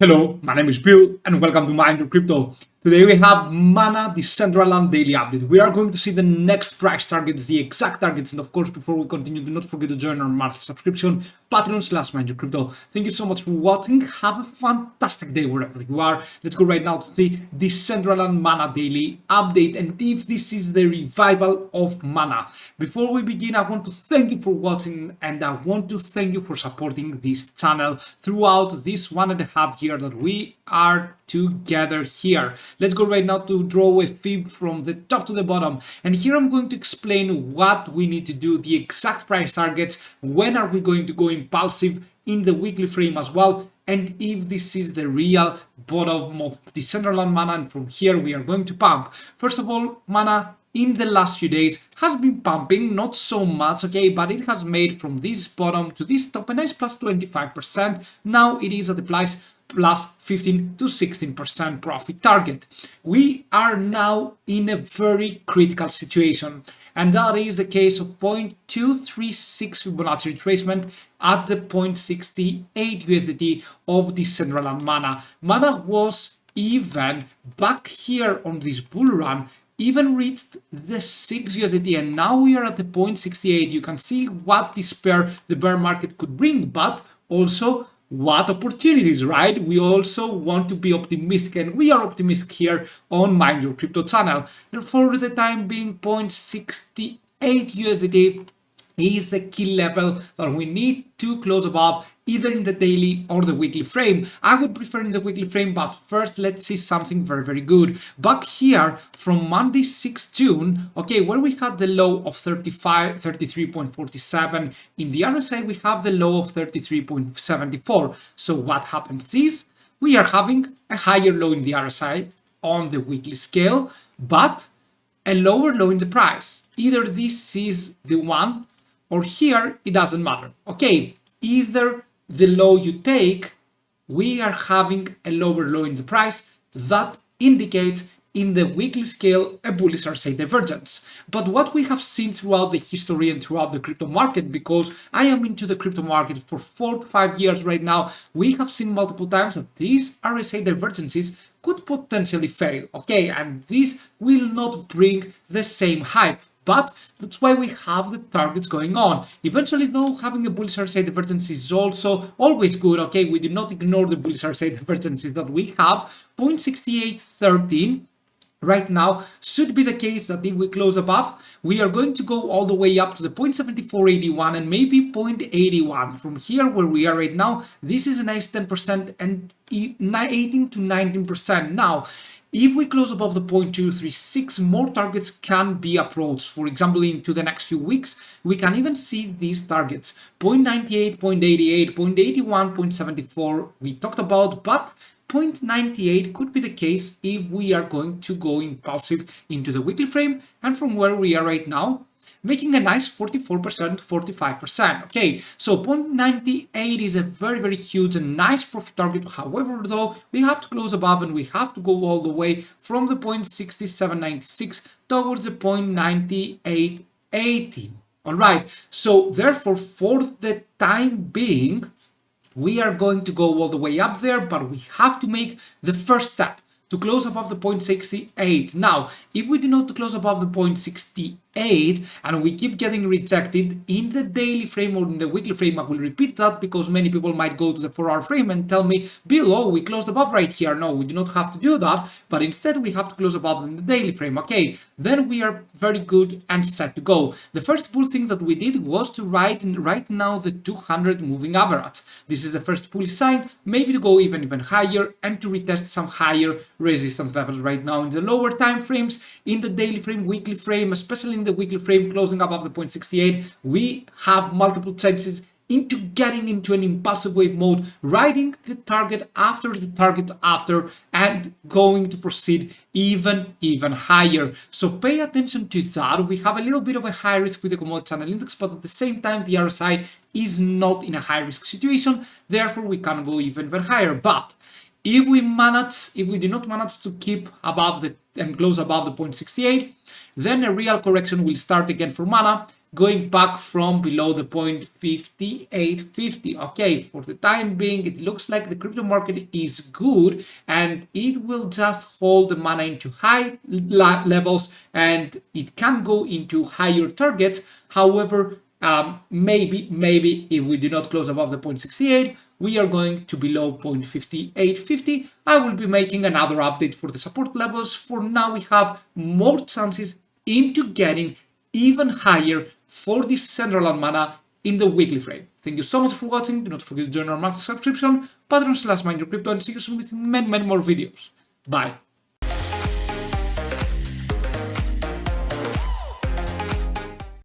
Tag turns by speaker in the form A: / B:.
A: Hello, my name is Bill and welcome to MindYourCrypto. Today we have Mana Decentraland daily update. We are going to see the next price targets, the exact targets, and of course before we continue, do not forget to join our monthly subscription, Patreon/MindYourCrypto. Thank you so much for watching. Have a fantastic day wherever you are. Let's go right now to the Decentraland Mana daily update and if this is the revival of Mana. Before we begin, I want to thank you for watching and I want to thank you for supporting this channel throughout this 1.5 years that we are together here. Let's go right now to draw a fib from the top to the bottom, and here I'm going to explain what we need to do, the exact price targets, when are we going to go impulsive in the weekly frame as well, and if this is the real bottom of Decentraland Mana, and from here we are going to pump. First of all, Mana in the last few days has been pumping, not so much, okay, but it has made from this bottom to this top a nice plus 25%. Now it is at the price plus 15 to 16% profit target. We are now in a very critical situation, and that is the case of 0.236 Fibonacci retracement at the 0.68 USDT of Decentraland Mana. Mana was even back here on this bull run, even reached the 6 USDT, and now we are at the 0.68. You can see what despair the bear market could bring, but also what opportunities, right? We also want to be optimistic, and we are optimistic here on Mind Your Crypto channel. And for the time being, 0.68 USDT is the key level that we need to close above, either in the daily or the weekly frame. I would prefer in the weekly frame, but first let's see something very good. Back here from Monday 6 June, okay, where we had the low of 33.47, in the RSI we have the low of 33.74. So what happens is we are having a higher low in the RSI on the weekly scale, but a lower low in the price. Either this is the one or here, it doesn't matter. Okay, either the low you take, we are having a lower low in the price. That indicates in the weekly scale a bullish RSI divergence. But what we have seen throughout the history and throughout the crypto market, because I am into the crypto market for 4 to 5 years right now, we have seen multiple times that these RSI divergences could potentially fail, okay, and this will not bring the same hype. But that's why we have the targets going on. Eventually, though, having a bullish RSI divergence is also always good, okay? We do not ignore the bullish RSI divergences that we have. 0.6813 right now should be the case that if we close above, we are going to go all the way up to the 0.7481 and maybe 0.81. From here where we are right now, this is a nice 10% and 18 to 19%. Now, if we close above the 0.236, more targets can be approached. For example, into the next few weeks, we can even see these targets. 0.98, 0.88, 0.81, 0.74 we talked about, but 0.98 could be the case if we are going to go impulsive into the weekly frame, and from where we are right now, making a nice 44%, 45%. Okay, so 0.98 is a very huge and nice profit target. However, though, we have to close above and we have to go all the way from the 0.6796 towards the 0.9818. All right, so therefore, for the time being, we are going to go all the way up there, but we have to make the first step to close above the 0.68. Now, if we do not close above the 0.68 and we keep getting rejected in the daily frame or in the weekly frame, I will repeat that because many people might go to the 4-hour frame and tell me, Bill, oh, we closed above right here. No, we do not have to do that, but instead we have to close above in the daily frame. Okay, then we are very good and set to go. The first bull thing that we did was to write right now the 200 moving average. This is the first bullish sign, maybe to go even higher and to retest some higher resistance levels right now in the lower time frames, in the daily frame, weekly frame, especially in the weekly frame closing above the 0.68, we have multiple chances into getting into an impulsive wave mode, riding the target after the target after, and going to proceed even higher. So pay attention to that. We have a little bit of a high risk with the commodity channel index, but at the same time, the RSI is not in a high risk situation. Therefore, we can go even higher. But if we do not manage to keep above and close above the 0.68, then a real correction will start again for Mana, going back from below the 0.5850. Okay, for the time being, it looks like the crypto market is good and it will just hold the mana into high levels and it can go into higher targets. However, maybe if we do not close above the 0.68, we are going to below 0.5850. I will be making another update for the support levels. For now, we have more chances into getting even higher for this Decentraland mana in the weekly frame. Thank you so much for watching. Do not forget to join our monthly subscription, Patreon/MindYourCrypto, and see you soon with many more videos. Bye.